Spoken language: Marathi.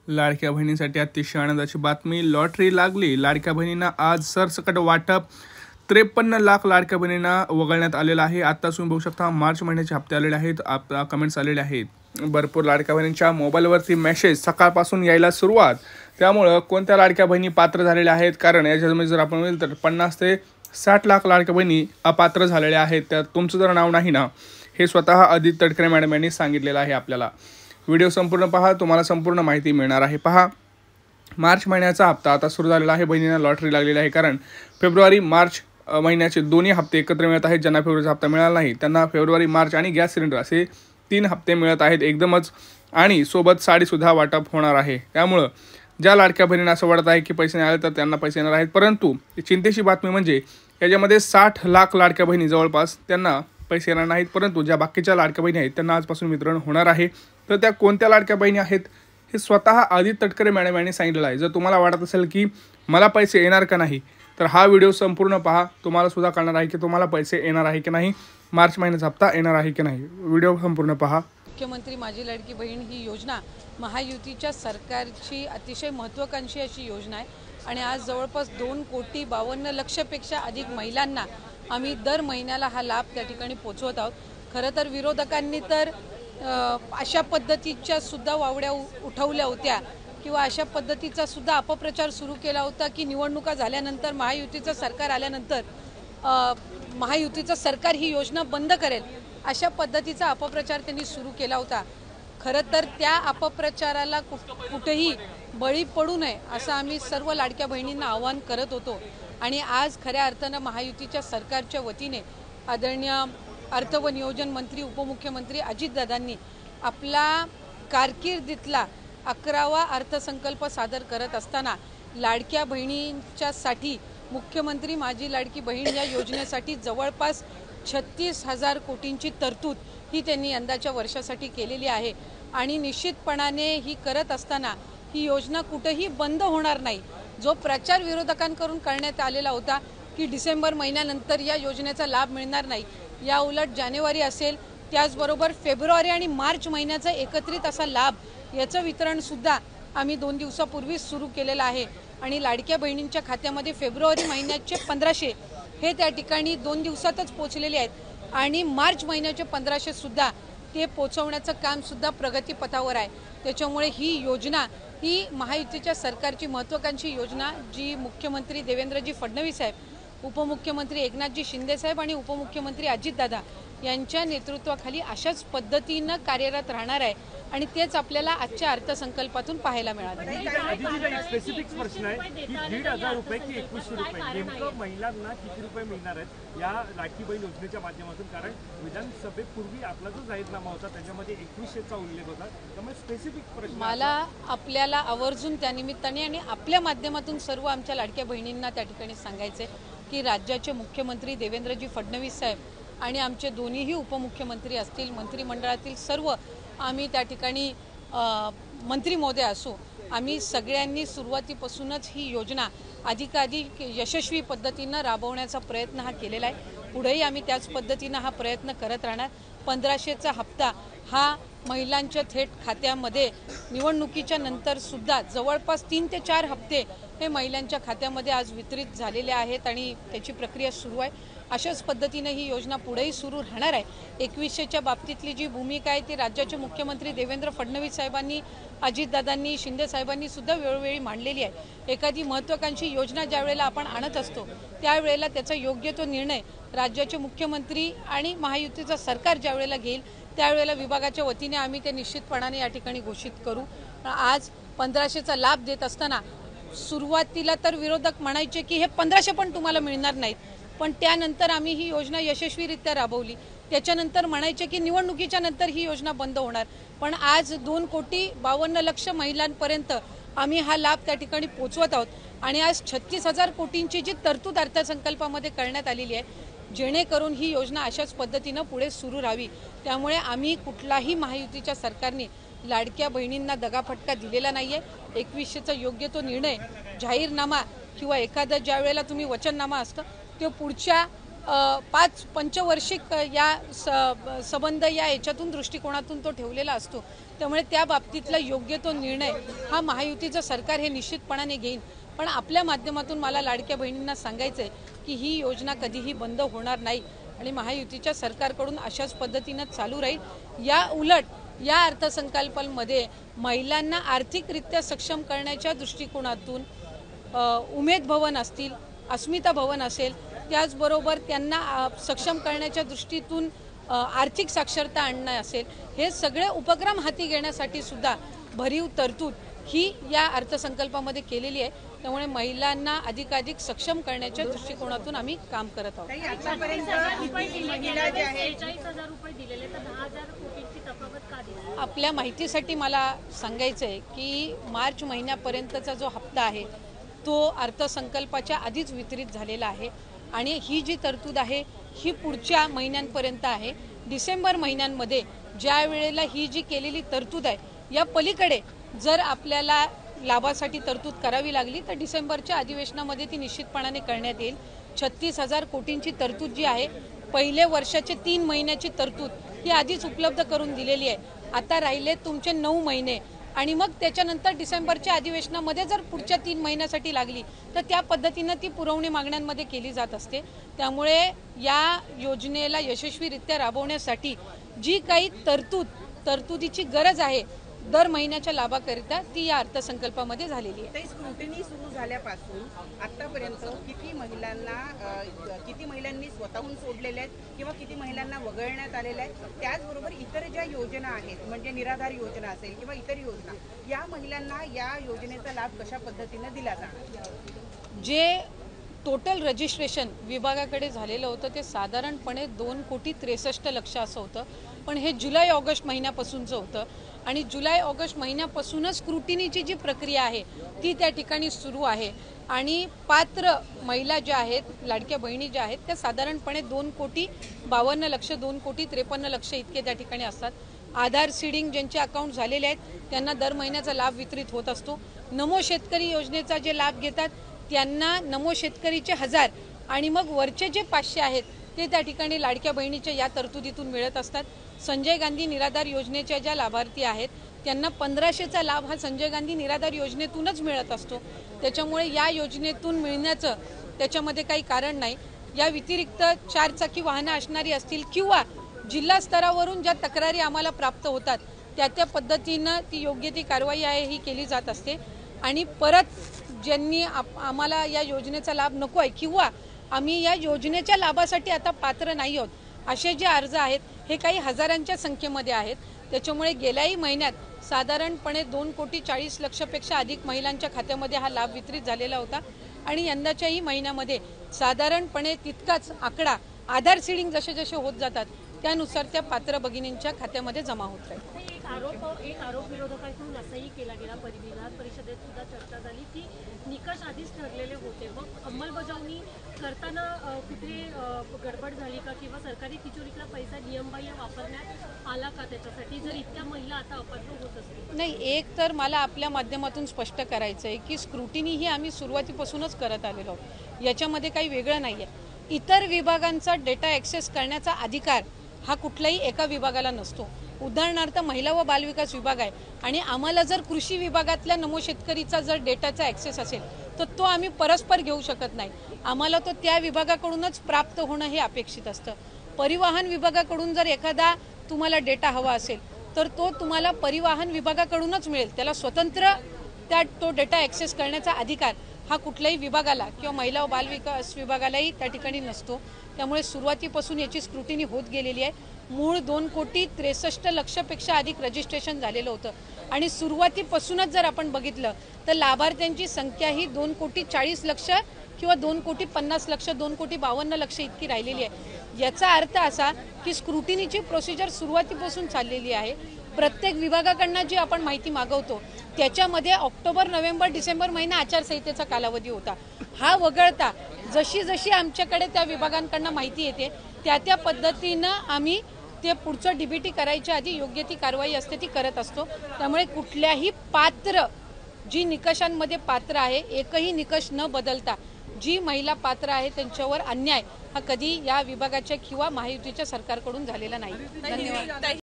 लाडक्या बहिणींसाठी अतिशय आनंदाची बातमी, लॉटरी लागली। लाडक्या बहिणींना आज सरसकट वाटप 53 लाख लाडक्या बहिणींना वगळण्यात आलेलं आहे। आता तुम्ही बघू शकता मार्च महिन्याचे हप्ते आलेले आहेत, कमेंट्स आलेले आहेत। भरपूर लाडक्या बहिणींच्या मोबाईलवरती मेसेज सकाळपासून यायला सुरुवात। त्यामुळे कोणत्या लाडक्या बहिणी पात्र झालेल्या आहेत, कारण याच्यामध्ये जर आपण बघितलं तर 50 ते 60 लाख लाडक्या बहिणी अपात्र झालेल्या आहेत। त्यात तुमचं जर नाव नाही ना, हे स्वतः आदित्य तटकरे मॅडम यांनी सांगितलेलं आहे आपल्याला। व्हिडिओ संपूर्ण पहा, तुम्हाला संपूर्ण माहिती मिळणार आहे। पहा, मार्च महिन्याचा हप्ता आता सुरू झालेला आहे। बहिणींना लॉटरी लागलेली आहे, कारण फेब्रुवारी मार्च महिन्याचे दोन्ही हप्ते एकत्र मिळत आहेत। ज्यांना फेब्रुवारीचा हप्ता मिळाला नाही त्यांना फेब्रुवारी मार्च आणि गॅस सिलेंडर असे 3 हप्ते मिळत आहेत एकदमच, आणि सोबत साडीसुद्धा वाटप होणार आहे। त्यामुळं ज्या लाडक्या बहिणींना असं वाटत आहे की पैसे नाही आले तर त्यांना पैसे येणार आहेत, परंतु चिंतेची बातमी म्हणजे याच्यामध्ये 60 लाख लाडक्या बहिणी जवळपास त्यांना पैसे येणार नाहीत, परंतु ज्या बाकीच्या लाडक्या बहिणी आहेत त्यांना आजपासून वितरण होणार आहे। तर त्या कोणत्या लाडक्या बहिणी आहेत हे स्वतः आदित्य तटकरे मॅडम यांनी सांगितलेलं आहे। जर तुम्हाला वाटत असेल की मला पैसे येणार का नाही, तर हा व्हिडिओ संपूर्ण पहा, तुम्हाला सुद्धा कळणार आहे की तुम्हाला पैसे येणार आहे की नाही, मार्च महिन्याचा हप्ता येणार आहे की नाही। व्हिडिओ संपूर्ण पहा। मुख्यमंत्री माझी लाडकी बहीण ही योजना महायुतीच्या सरकारची अतिशय महत्त्वाकांक्षी अशी योजना आहे, आणि आज जवळपास 2,52,00,000पेक्षा अधिक महिलांना आम्ही दर महिन्याला हा लाभ त्या ठिकाणी पोहोचवत आहोत। खरं तर विरोधकांनी तर अशा पद्धतीच्या सुद्धा वावड्या उठवल्या होत्या, किंवा अशा पद्धतीचा सुद्धा अपप्रचार सुरू केला होता की निवडणुका झाल्यानंतर महायुतीचं सरकार आल्यानंतर महायुतीचं सरकार ही योजना बंद करेल, अशा पद्धतीचा अपप्रचार त्यांनी सुरू केला होता। खरं तर त्या अपप्रचाराला कुठेही बळी पडू नये असं आम्ही सर्व लाडक्या बहिणींना आवाहन करत होतो। आणि आज खऱ्या अर्थानं महायुतीच्या सरकारच्या वतीने आदरणीय अर्थ व नियोजन मंत्री उपमुख्यमंत्री अजितदादांनी आपला कारकिर्दीतला 11वा अर्थसंकल्प सादर करत असताना लाडक्या बहिणींच्यासाठी मुख्यमंत्री माझी लाडकी बहीण या योजनेसाठी जवळपास 36,000 कोटींची तरतूद ही त्यांनी यंदाच्या वर्षासाठी केलेली आहे। आणि निश्चितपणाने ही करत असताना ही योजना कुठेही बंद होणार नाही। जो प्रचार विरोधकांकडून करण्यात आलेला होता की डिसेंबर महिन्यानंतर या योजनेचा लाभ मिळणार नाही, या उलट जानेवारी असेल, त्याचबरोबर फेब्रुवारी आणि मार्च महिन्याचा एकत्रित असा लाभ याचं वितरणसुद्धा आम्ही 2 दिवसापूर्वीच सुरू केलेलं आहे। आणि लाडक्या बहिणींच्या खात्यामध्ये फेब्रुवारी महिन्याचे 1500 हे त्या ठिकाणी 2 दिवसातच पोहोचलेले आहेत, आणि मार्च महिन्याचे 1500 सुद्धा ते पोहोचवण्याचं कामसुद्धा प्रगतीपथावर आहे। त्याच्यामुळे ही योजना ही महायुतीच्या सरकारची महत्त्वाकांक्षी योजना, जी मुख्यमंत्री देवेंद्रजी फडणवीस साहेब, उपमुख्यमंत्री एकनाथजी शिंदे साहेब आणि उपमुख्यमंत्री अजितदादा यांच्या नेतृत्वाखाली अशाच पद्धतीनं कार्यरत राहणार आहे, आणि तेच आपल्याला आजच्या अर्थसंकल्पातून पाहायला मिळालं। स्पेसिफिक प्रश्न आहे की 1,500 रुपये की 2100 रुपये नेमकं महिलांना किती रुपये मिळणार आहेत या लाडकी बहीण योजनेच्या माध्यमातून? कारण विधानसभेपूर्वी आपला जो जाहीरनामा होता त्याच्यामध्ये 2100चा उल्लेख होता, त्यामुळे स्पेसिफिक प्रश्न मला आपल्याला आवर्जून त्यानिमित्ताने आणि आपल्या माध्यमातून सर्व आमच्या लाडक्या बहिणींना त्या ठिकाणी सांगायचे की राज्याचे मुख्यमंत्री देवेंद्रजी फडणवीस साहेब आणि आमचे दोन्हीही उपमुख्यमंत्री असतील, मंत्रिमंडळातील सर्व आम्ही त्या ठिकाणी मंत्री महोदय असू, आम्ही सगळ्यांनी सुरुवातीपासूनच ही योजना अधिकाधिक यशस्वी पद्धतीनं राबवण्याचा प्रयत्न हा केलेला आहे। पुढेही आम्ही त्याच पद्धतीनं हा प्रयत्न करत राहणार। 1500चा हप्ता हा महिलांच्या थेट खात्यामध्ये निवडणुकीच्या नंतर सुद्धा जवळपास 3 ते 4 हप्ते हे महिलांच्या खात्यामध्ये आज वितरित झालेले आहेत, आणि त्याची प्रक्रिया सुरू आहे। अशाच पद्धतीने ही योजना पुढेही सुरू राहणार आहे। 2100च्या बाबतीतली जी भूमिका आहे ती राज्याचे मुख्यमंत्री देवेंद्र फडणवीस साहेबांनी, अजितदादांनी, शिंदे साहेबांनी सुद्धा वेळोवेळी मांडलेली आहे। एखादी महत्त्वाकांक्षी योजना ज्या वेळेला आपण आणत असतो त्यावेळेला त्याचा योग्य तो निर्णय राज्याचे मुख्यमंत्री आणि महायुतीचं सरकार ज्या वेळेला घेईल त्यावेळेला विभागाच्या वतीने आम्ही ते निश्चितपणाने या ठिकाणी घोषित करू। आज 1500चा लाभ देत असताना सुरुवातीला तर विरोधक म्हणायचे की हे 1500 पण तुम्हाला मिळणार नाहीत, पण त्यानंतर आम्ही ही योजना यशस्वीरित्या राबवली। त्याच्यानंतर म्हणायचे की निवडणुकीच्या नंतर ही योजना बंद होणार, पण आज 2,52,00,000 महिलांपर्यंत आम्ही हा लाभ त्या ठिकाणी पोहोचवत आहोत। आणि आज 36,000 कोटींची जी तरतूद अर्थसंकल्पामध्ये करण्यात आलेली आहे, जेणेकरून ही योजना अशाच पद्धतीनं पुढे सुरू राहावी। त्यामुळे आम्ही कुठलाही महायुतीच्या सरकारने लाडक्या बहिणींना दगाफटका दिलेला नाही आहे। 2100चा योग्य तो निर्णय, जाहीरनामा किंवा एखादा ज्या वेळेला तुम्ही वचननामा असतं तो पुढच्या 5 पंचवार्षिक या संबंध या याच्यातून दृष्टिकोनातून तो ठेवलेला असतो। त्यामुळे त्या बाबतीतला योग्य तो निर्णय हा महायुतीचं सरकार हे निश्चितपणाने घेईन। पण आपल्या माध्यमातून मला लाडक्या बहिणींना सांगायचं आहे की ही योजना कधीही बंद होणार नाही आणि महायुतीच्या सरकारकडून अशाच पद्धतीनं चालू राहील। या उलट या अर्थसंकल्पामध्ये महिलांना आर्थिकरित्या सक्षम करण्याच्या दृष्टिकोनातून उमेद भवन असतील, अस्मिता भवन असेल, त्याचबरोबर त्यांना सक्षम करण्याच्या दृष्टीतून आर्थिक साक्षरता आणणं असेल, हे सगळे उपक्रम हाती घेण्यासाठी सुद्धा भरीव तरतूद ही या अर्थसंकल्पामध्ये केलेली आहे। त्यामुळे महिलांना अधिकाधिक सक्षम करण्याच्या दृष्टिकोनातून आम्ही काम करत आहोत। आपल्या माहितीसाठी मला सांगायचं आहे की मार्च महिन्यापर्यंतचा जो हप्ता आहे तो अर्थसंकल्पाच्या आधीच वितरित झालेला आहे आणि ही जी तरतूद आहे ही पुढच्या महिन्यांपर्यंत आहे। डिसेंबर महिन्यांमध्ये ज्या वेळेला ही जी केलेली तरतूद आहे या पलीकडे जर आपल्याला लाभासाठी तरतूद करावी लागली तर डिसेंबरच्या अधिवेशनामध्ये ती निश्चितपणाने करण्यात येईल। 36,000 कोटींची तरतूद जी आहे, पहिले वर्षाचे 3 महिन्याची तरतूद ही आधीच उपलब्ध करून दिलेली आहे। आता राहिले तुमचे 9 महिने आणि मग त्याच्यानंतर डिसेंबरच्या अधिवेशनामध्ये जर पुढच्या 3 महिन्यासाठी लागली तर त्या पद्धतीनं ती पुरवणी मागण्यांमध्ये केली जात असते। त्यामुळे या योजनेला यशस्वीरित्या राबवण्यासाठी जी काही तरतुदीची गरज आहे दर महिन्याच्या लाभाकरिता ती या अर्थसंकल्पामध्ये झालेली आहे। स्क्रुटिनी सुरू झाल्यापासून आतापर्यंत किती महिलांनी स्वतःहून सोडलेले आहेत किंवा किती महिलांना वगळण्यात आलेले आहे, त्याचबरोबर इतर ज्या योजना आहेत म्हणजे निराधार योजना असेल किंवा इतर योजना, या महिलांना या योजनेचा लाभ कशा पद्धतीने दिला जाणार? जे टोटल रजिस्ट्रेशन विभागाकडे झालेलं होतं ते साधारणपणे 2,63,00,000 असं होतं, पण हे जुलै ऑगस्ट महिन्यापासूनचं होतं आणि जुलै ऑगस्ट महिन्यापासूनच स्क्रुटिनीची जी प्रक्रिया आहे ती त्या ठिकाणी सुरू आहे आणि पात्र महिला ज्या आहेत, लाडक्या बहिणी ज्या आहेत, त्या साधारणपणे 2,52,00,000 2,53,00,000 इतके त्या ठिकाणी असतात। आधार सीडिंग ज्यांचे अकाउंट झालेले आहेत त्यांना दर महिन्याचा लाभ वितरित होत असतो। नमो शेतकरी योजनेचा जे लाभ घेतात त्यांना नमो शेतकरीचे 1000 आणि मग वरचे जे 500 आहेत ते त्या ठिकाणी लाडक्या बहिणीच्या या तरतुदीतून मिळत असतात। संजय गांधी निराधार योजनेच्या ज्या लाभार्थी आहेत त्यांना 1500चा लाभ हा संजय गांधी निराधार योजनेतूनच मिळत असतो। त्याच्यामुळे या योजनेतून मिळण्याचं त्याच्यामध्ये काही कारण नाही। या व्यतिरिक्त 4 चाकी वाहनं असणारी असतील किंवा जिल्हा स्तरावरून ज्या तक्रारी आम्हाला प्राप्त होतात त्या पद्धतीनं ती योग्य ती कारवाई आहे ही केली जात असते आणि परत ज्यांनी आम्हाला या योजनेचा लाभ नको आहे किंवा आम्ही या योजनेच्या लाभासाठी आता पात्र नाही आहोत असे जे अर्ज आहेत हे काही हजारांच्या संख्येमध्ये आहेत। त्याच्यामुळे गेल्याही महिन्यात साधारणपणे 2,40,00,000 पेक्षा अधिक महिलांच्या खात्यामध्ये हा लाभ वितरित झालेला होता आणि यंदाच्याही महिन्यामध्ये साधारणपणे तितकाच आकडा आधार सीडिंग जसे जसे होत जातात त्यानुसार त्या पात्र भगिनींच्या खात्यामध्ये जमा होत राहील। एक आरोप विरोधकांकडून असंही केला गेला, विधान परिषदेत सुद्धा चर्चा झाली की निकष आधीच ठरलेले होते, मग अंमलबजावणी करताना कुठे गडबड झाली का किंवा सरकारी तिजोरीतला पैसा नियमबाह्य वापरण्यात आला का त्याच्यासाठी, जर इतक्या महिला आता अपात्र होत असतील? नाही, एक तर मला आपल्या माध्यमातून स्पष्ट करायचं आहे की स्क्रुटिनी ही आम्ही सुरुवातीपासूनच करत आलेलो आहोत, याच्यामध्ये काही वेगळं नाही आहे। इतर विभागांचा डेटा ॲक्सेस करण्याचा अधिकार हा कुठल्याही एका विभागाला नसतो। उदाहरणार्थ महिला व बालविकास विभाग आहे आणि आम्हाला जर कृषी विभागातल्या नमो शेतकरीचा जर डेटाचा ॲक्सेस असेल तर तो आम्ही परस्पर घेऊ शकत नाही, आम्हाला तो त्या विभागाकडूनच प्राप्त होणं हे अपेक्षित असतं। परिवहन विभागाकडून जर एखादा तुम्हाला डेटा हवा असेल तर तो तुम्हाला परिवहन विभागाकडूनच मिळेल, त्याला स्वतंत्र तो डेटा ॲक्सेस करण्याचा अधिकार हा कुठल्याही विभागाला किंवा महिला व बालविकास विभागालाही त्या ठिकाणी नसतो। त्यामुळे सुरुवातीपासून याची स्क्रुटिनी होत गेलेली आहे। मूळ 2,63,00,000 पेक्षा अधिक रजिस्ट्रेशन झालेलं होतं आणि सुरुवातीपासूनच जर आपण बघितलं तर लाभार्थ्यांची संख्या ही 2,40,00,000 किंवा 2,50,00,000 2,52,00,000 इतकी राहिलेली आहे। याचा अर्थ असा की स्क्रुटिनीची प्रोसिजर सुरुवातीपासून चाललेली आहे। प्रत्येक विभागाकडनं जी आपण माहिती मागवतो त्याच्यामध्ये ऑक्टोबर, नोव्हेंबर, डिसेंबर महिना आचारसंहितेचा कालावधी होता। हा वगळता जशी जशी आमच्याकडे त्या विभागांकडनं माहिती येते त्या पद्धतीनं आम्ही ते पुढचं डीबीटी करायच्या आधी योग्य ती कारवाई असते ती करत असतो। त्यामुळे कुठल्याही पात्र जी निकषांमध्ये पात्र आहे एकही निकष न बदलता जी महिला पात्र आहे त्यांच्यावर अन्याय हा कधी या विभागाच्या किंवा महायुतीच्या सरकारकडून झालेला नाही। धन्यवाद।